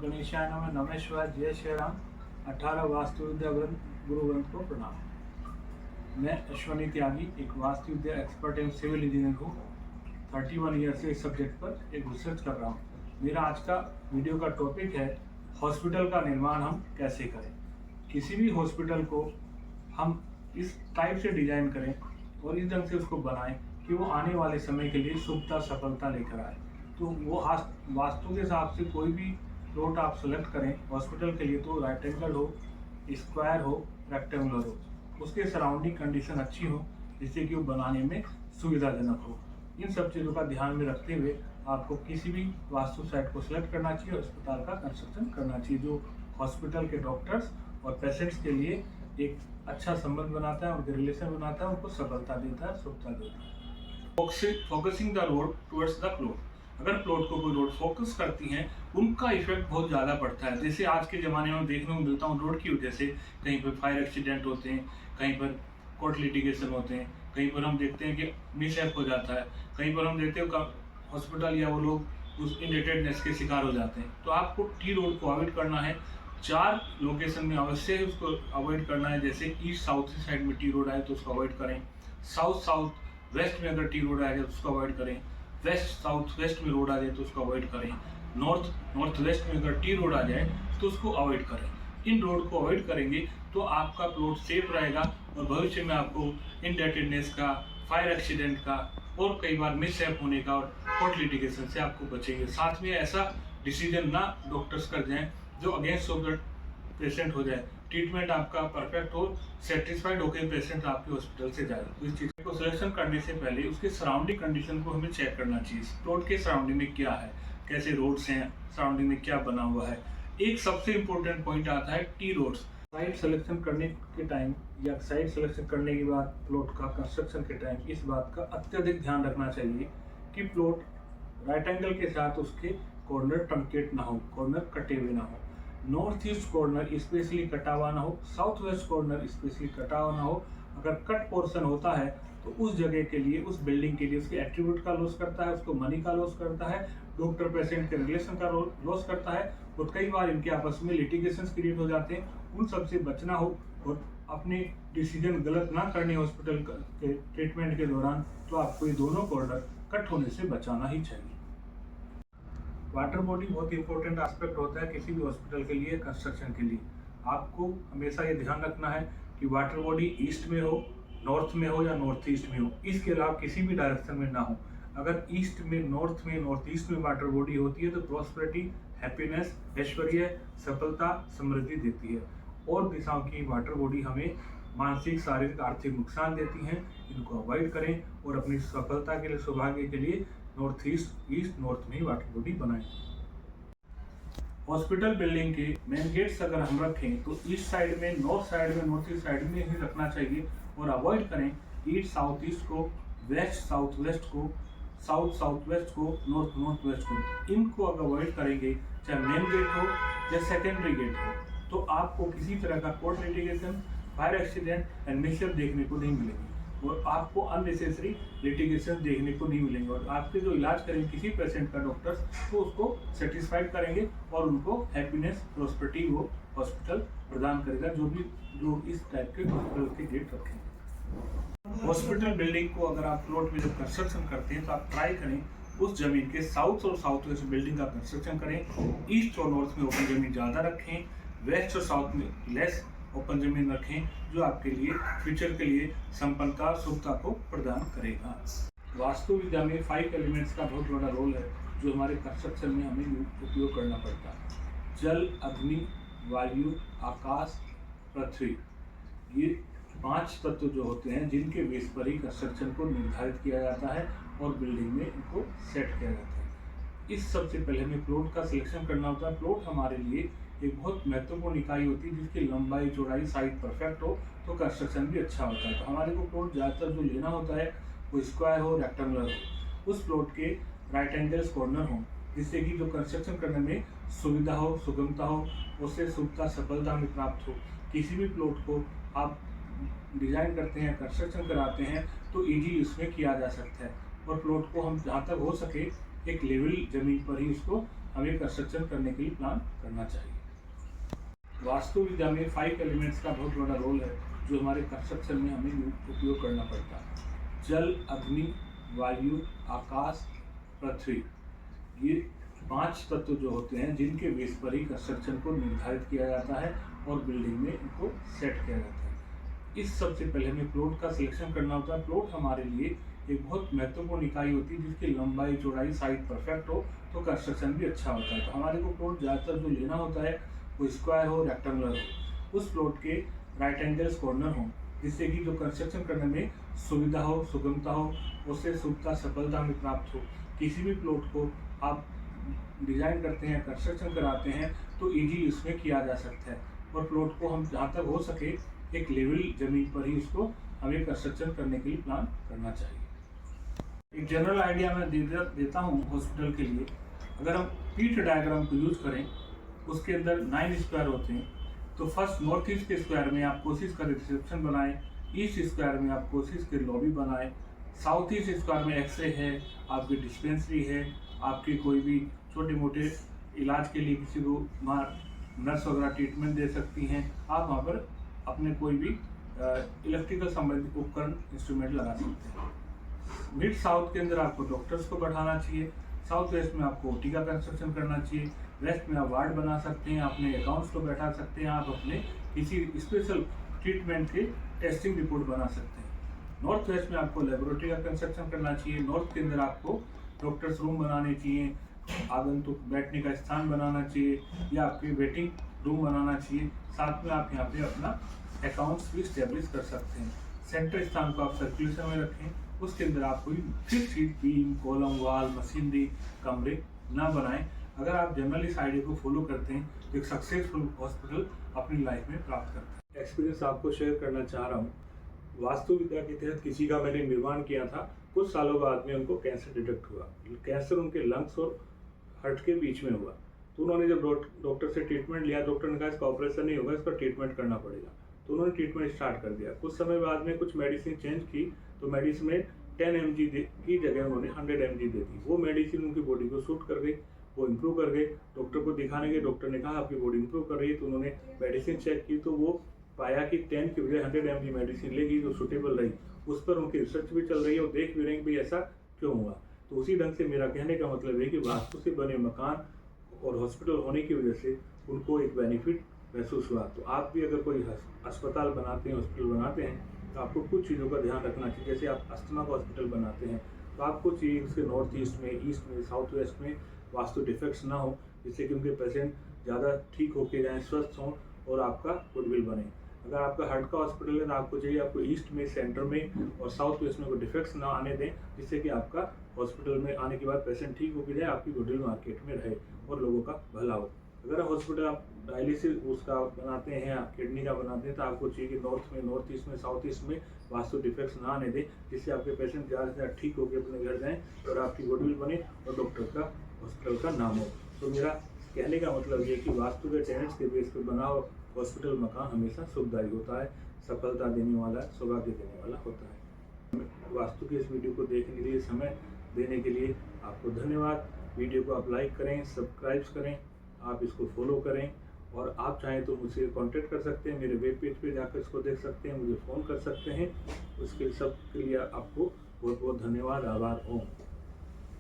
गणेशाय नमः। नमः जय श्री राम। 18 वास्तु विद्या गुरु ग्रंथ को प्रणाम। मैं अश्वनी त्यागी एक वास्तु विद्या एक्सपर्ट एवं सिविल इंजीनियर हूँ। 31 ईयर से इस सब्जेक्ट पर एक रिसर्च कर रहा हूँ। मेरा आज का वीडियो का टॉपिक है हॉस्पिटल का निर्माण हम कैसे करें। किसी भी हॉस्पिटल को हम इस टाइप से डिजाइन करें और इस ढंग से उसको बनाएं कि वो आने वाले समय के लिए शुभता सफलता लेकर आए। तो वो वास्तु के हिसाब से कोई भी प्लॉट आप सेलेक्ट करें हॉस्पिटल के लिए, तो राइट एंगल हो, स्क्वायर हो, रेक्टेंगुलर हो, उसके सराउंडिंग कंडीशन अच्छी हो जिससे कि वो बनाने में सुविधाजनक हो। इन सब चीज़ों का ध्यान में रखते हुए आपको किसी भी वास्तु साइट को सिलेक्ट करना चाहिए और अस्पताल का कंस्ट्रक्शन करना चाहिए जो हॉस्पिटल के डॉक्टर्स और पेशेंट्स के लिए एक अच्छा संबंध बनाता है, उनके रिलेशन बनाता है, उनको सफलता देता है, शुभता देता है। Focusing the road towards the plot. अगर प्लॉट को कोई रोड फोकस करती हैं उनका इफेक्ट बहुत ज़्यादा पड़ता है। जैसे आज के ज़माने में देखने को मिलता हूँ, रोड की वजह से कहीं पर फायर एक्सीडेंट होते हैं, कहीं पर कोर्ट लिटिगेशन होते हैं, कहीं पर हम देखते हैं कि मिसहैप हो जाता है, कहीं पर हम देखते हैं हॉस्पिटल या वो लोग उस इनडेटेडनेस के शिकार हो जाते हैं। तो आपको टी रोड को अवॉइड करना है। 4 लोकेशन में अवश्य ही उसको अवॉइड करना है। जैसे ईस्ट साउथ साइड में टी रोड आए तो उसको अवॉइड करें, साउथ वेस्ट में अगर टी रोड आए तो उसको अवॉइड करें, वेस्ट साउथ वेस्ट में रोड आ जाए तो उसको अवॉइड करें, नॉर्थ वेस्ट में अगर टी रोड आ जाए तो उसको अवॉइड करें। इन रोड को अवॉइड करेंगे तो आपका प्लॉट सेफ रहेगा और भविष्य में आपको इनडेटेडनेस का, फायर एक्सीडेंट का और कई बार मिसहैप होने का और कोर्ट लिटिगेशन से आपको बचेंगे। साथ में ऐसा डिसीजन ना डॉक्टर्स कर जाएं जो अगेंस्ट ऑफ द पेशेंट हो जाए। ट्रीटमेंट आपका परफेक्ट हो, सेटिस्फाइड होकर पेशेंट आपके हॉस्पिटल से जाए। तो इस चीज़ को सिलेक्शन करने से पहले उसके सराउंडिंग कंडीशन को हमें चेक करना चाहिए। प्लॉट के सराउंडिंग में क्या है, कैसे रोड्स हैं, सराउंडिंग में क्या बना हुआ है। एक सबसे इम्पोर्टेंट पॉइंट आता है टी रोड्स। साइट सिलेक्शन करने के टाइम या साइट सिलेक्शन करने के बाद प्लॉट का कंस्ट्रक्शन के टाइम इस बात का अत्यधिक ध्यान रखना चाहिए कि प्लॉट राइट एंगल के साथ उसके कॉर्नर ट्रंकेट ना हो, कॉर्नर कटे हुए ना हो, नॉर्थ ईस्ट कॉर्नर स्पेशली कटा हुआ ना हो, साउथ वेस्ट कॉर्नर स्पेशली कटा हुआ ना हो। अगर कट पोर्शन होता है तो उस जगह के लिए, उस बिल्डिंग के लिए उसके एट्रीब्यूट का लॉस करता है, उसको मनी का लॉस करता है, डॉक्टर पेशेंट के रिलेशन का लॉस करता है और कई बार इनके आपस में लिटिगेशंस क्रिएट हो जाते हैं। उन सब से बचना हो और अपने डिसीजन गलत ना करने हॉस्पिटल के ट्रीटमेंट के दौरान, तो आपको ये दोनों कॉर्नर कट होने से बचाना ही चाहिए। वाटर बॉडी बहुत इंपॉर्टेंट एस्पेक्ट होता है किसी भी हॉस्पिटल के लिए, कंस्ट्रक्शन के लिए। आपको हमेशा ये ध्यान रखना है कि वाटर बॉडी ईस्ट में हो, नॉर्थ में हो या नॉर्थ ईस्ट में हो, इसके अलावा किसी भी डायरेक्शन में ना हो। अगर ईस्ट में, नॉर्थ ईस्ट में वाटर बॉडी होती है तो प्रॉस्पेरिटी, हैप्पीनेस, ऐश्वर्य, सफलता, समृद्धि देती है। और दिशाओं की वाटर बॉडी हमें मानसिक, शारीरिक, आर्थिक नुकसान देती हैं। इनको अवॉइड करें और अपनी सफलता के लिए, सौभाग्य के लिए नॉर्थ ईस्ट नॉर्थ में ही वाटर बॉडी बनाएं। हॉस्पिटल बिल्डिंग के मेन गेट्स अगर हम रखें तो ईस्ट साइड में, नॉर्थ साइड में, नॉर्थ ईस्ट साइड में ही रखना चाहिए और अवॉइड करें ईस्ट साउथ ईस्ट को, वेस्ट साउथ वेस्ट को, साउथ साउथ वेस्ट को, नॉर्थ वेस्ट को। इनको अगर अवॉइड करेंगे, चाहे मेन गेट हो या सेकेंडरी गेट हो, तो आपको किसी तरह का court litigation, fire accident and mishap देखने को नहीं मिलेगी और आपको अननेसेसरी लिटिगेशन देखने को नहीं मिलेंगे। और आपके जो इलाज करेंगे किसी पेशेंट का डॉक्टर्स, तो उसको सेटिस्फाइड करेंगे और उनको हैप्पीनेस, प्रॉस्पेरिटी वो हॉस्पिटल प्रदान करेगा जो इस टाइप के हॉस्पिटल के गेट रखेंगे। हॉस्पिटल बिल्डिंग को अगर आप प्लॉट में जब कंस्ट्रक्शन करते हैं तो आप ट्राई करें उस जमीन के साउथ और साउथ वेस्ट बिल्डिंग का कंस्ट्रक्शन करें। ईस्ट और नॉर्थ में ओपन जमीन ज़्यादा रखें, वेस्ट और साउथ में लेस ओपन जमीन रखें, जो आपके लिए फ्यूचर के लिए संपन्नता, शुभता को प्रदान करेगा। वास्तु विद्या में 5 एलिमेंट्स का बहुत बड़ा रोल है जो हमारे कंस्ट्रक्शन में हमें उपयोग करना पड़ता है। जल, अग्नि, वायु, आकाश, पृथ्वी, ये 5 तत्व जो होते हैं जिनके बेस पर ही कंस्ट्रक्शन को निर्धारित किया जाता है और बिल्डिंग में इनको सेट किया जाता है। इस सबसे पहले हमें प्लॉट का सिलेक्शन करना होता है। प्लॉट हमारे लिए एक बहुत महत्वपूर्ण इकाई होती है जिसकी लंबाई, चौड़ाई, साइज परफेक्ट हो तो कंस्ट्रक्शन भी अच्छा होता है। तो हमारे को प्लॉट ज़्यादातर जो लेना होता है वो स्क्वायर हो, रेक्टेंगुलर हो, उस प्लॉट के राइट एंगल्स कॉर्नर हो, जिससे कि जो कंस्ट्रक्शन करने में सुविधा हो, सुगमता हो, उससे शुभता, सफलता हमें प्राप्त हो। किसी भी प्लॉट को आप डिजाइन करते हैं, कंस्ट्रक्शन कराते हैं तो ईजी उसमें किया जा सकता है और प्लॉट को हम जहाँ तक हो सके एक लेवल जमीन पर ही उसको हमें कंस्ट्रक्शन करने के लिए प्लान करना चाहिए। वास्तु विद्या में 5 एलिमेंट्स का बहुत बड़ा रोल है जो हमारे कंस्ट्रक्शन में हमें उपयोग करना पड़ता है। जल, अग्नि, वायु, आकाश, पृथ्वी, ये 5 तत्व जो होते हैं जिनके बेस पर ही कंस्ट्रक्शन को निर्धारित किया जाता है और बिल्डिंग में इनको सेट किया जाता है। इस सबसे पहले हमें प्लॉट का सिलेक्शन करना होता है। प्लॉट हमारे लिए एक बहुत महत्वपूर्ण इकाई होती है जिसकी लंबाई, चौड़ाई, साइज परफेक्ट हो तो कंस्ट्रक्शन भी अच्छा होता है। तो हमारे को प्लॉट ज़्यादातर जो लेना होता है वो स्क्वायर हो, रेक्टेंगुलर हो, उस प्लॉट के राइट एंगल्स कॉर्नर हो, जिससे कि जो कंस्ट्रक्शन करने में सुविधा हो, सुगमता हो, उससे शुद्धता, सफलता में प्राप्त हो। किसी भी प्लॉट को आप डिज़ाइन करते हैं, कंस्ट्रक्शन कराते हैं तो ईजी उसमें किया जा सकता है और प्लॉट को हम जहाँ तक हो सके एक लेवल जमीन पर ही उसको हमें कंस्ट्रक्शन करने के लिए प्लान करना चाहिए। एक जनरल आइडिया मैं देता हूँ हॉस्पिटल के लिए। अगर हम पीट डायग्राम को यूज़ करें, उसके अंदर 9 स्क्वायर होते हैं। तो फर्स्ट नॉर्थ ईस्ट के स्क्वायर में आप कोशिश करें रिसेप्शन बनाएं, ईस्ट स्क्वायर में आप कोशिश करें लॉबी बनाएं, साउथ ईस्ट स्क्वायर में एक्सरे है, आपकी डिस्पेंसरी है, आपके कोई भी छोटे मोटे इलाज के लिए किसी को वहाँ नर्स वगैरह ट्रीटमेंट दे सकती हैं। आप वहाँ पर अपने कोई भी इलेक्ट्रिकल संबंधित उपकरण, इंस्ट्रूमेंट लगा सकते हैं। मिड साउथ के अंदर आपको डॉक्टर्स को बैठाना चाहिए। साउथ वेस्ट में आपको ओटी का कंस्ट्रक्शन करना चाहिए। वेस्ट में आप वार्ड बना सकते हैं, अपने अकाउंट्स को बैठा सकते हैं, आप अपने किसी स्पेशल ट्रीटमेंट के टेस्टिंग रिपोर्ट बना सकते हैं। नॉर्थ वेस्ट में आपको लेबोरेटरी का कंस्ट्रक्शन करना चाहिए। नॉर्थ के अंदर आपको डॉक्टर्स रूम बनाने चाहिए, आगंतुक बैठने का स्थान बनाना चाहिए या आपकी वेटिंग रूम बनाना चाहिए। साथ में आप यहाँ पे अपना अकाउंट्स भी स्टेब्लिश कर सकते हैं। सेंटर स्थान को आप सर्कुलेशन में रखें, उसके अंदर आप कोई fix beam, column, wall, machinery, कमरे ना बनाएं। अगर आप जनरल इस आइडिया को फॉलो करते हैं तो एक सक्सेसफुल हॉस्पिटल अपनी लाइफ में प्राप्त करते हैं। एक्सपीरियंस आपको शेयर करना चाह रहा हूँ। वास्तु विद्या के तहत किसी का मैंने निर्माण किया था, कुछ सालों बाद में उनको कैंसर डिटेक्ट हुआ। कैंसर उनके लंग्स और हार्ट के बीच में हुआ। तो उन्होंने जब डॉक्टर से ट्रीटमेंट लिया, डॉक्टर ने कहा इसका ऑपरेशन नहीं होगा, इसका ट्रीटमेंट करना पड़ेगा। तो उन्होंने ट्रीटमेंट स्टार्ट कर दिया। कुछ समय बाद में कुछ मेडिसिन चेंज की, तो मेडिसिन में 10 mg की जगह उन्होंने 100 mg दे दी। वो मेडिसिन उनकी बॉडी को सूट कर गई, वो इम्प्रूव कर गए। डॉक्टर को दिखाने गए, डॉक्टर ने कहा आपकी बॉडी इम्प्रूव कर रही है। तो उन्होंने मेडिसिन चेक की तो वो पाया कि 10 की बजाय 100 mg मेडिसिन लेगी जो सूटेबल रही। उस पर उनकी रिसर्च भी चल रही है और देख भी रहे हैं कि ऐसा क्यों हुआ। तो उसी ढंग से मेरा कहने का मतलब है कि वास्तु से बने मकान और हॉस्पिटल होने की वजह से उनको एक बेनिफिट महसूस हुआ। तो आप भी अगर कोई अस्पताल बनाते हैं, हॉस्पिटल बनाते हैं, तो आपको कुछ चीज़ों का ध्यान रखना चाहिए। जैसे आप अस्थमा का हॉस्पिटल बनाते हैं तो आपको चाहिए उसके नॉर्थ ईस्ट में, साउथ वेस्ट में वास्तु डिफेक्ट्स ना हो, जिससे कि उनके पेशेंट ज़्यादा ठीक होके जाएँ, स्वस्थ हों और आपका गुडविल बने। अगर आपका हार्ट का हॉस्पिटल है तो आपको चाहिए आपको ईस्ट में, सेंटर में और साउथ वेस्ट में कोई डिफेक्ट्स ना आने दें, जिससे कि आपका हॉस्पिटल में आने के बाद पेशेंट ठीक होकर जाए, आपकी गुडविल मार्केट में रहे और लोगों का भला हो। अगर हॉस्पिटल आप डायलिसिस उसका बनाते हैं, आप किडनी का बनाते हैं, तो आपको चाहिए कि नॉर्थ में, नॉर्थ ईस्ट में, साउथ ईस्ट में वास्तु डिफेक्ट्स ना आने दें, जिससे आपके पेशेंट ज़्यादा से ज़्यादा ठीक होकर अपने घर जाएँ और आपकी गुडविल बने और डॉक्टर का, हॉस्पिटल का नाम हो। तो मेरा कहने का मतलब ये कि वास्तु के टेनेट्स के बेस पर बना हॉस्पिटल मकान हमेशा सुखदायी होता है, सफलता देने वाला, सौभाग्य देने वाला होता है। वास्तु के इस वीडियो को देखने के लिए, समय देने के लिए आपको धन्यवाद। वीडियो को आप लाइक करें, सब्सक्राइब करें, आप इसको फॉलो करें और आप चाहें तो मुझसे कांटेक्ट कर सकते हैं। मेरे वेब पेज पे जाकर इसको देख सकते हैं, मुझे फ़ोन कर सकते हैं। उसके सब के लिए आपको बहुत बहुत धन्यवाद, आभार। ओम।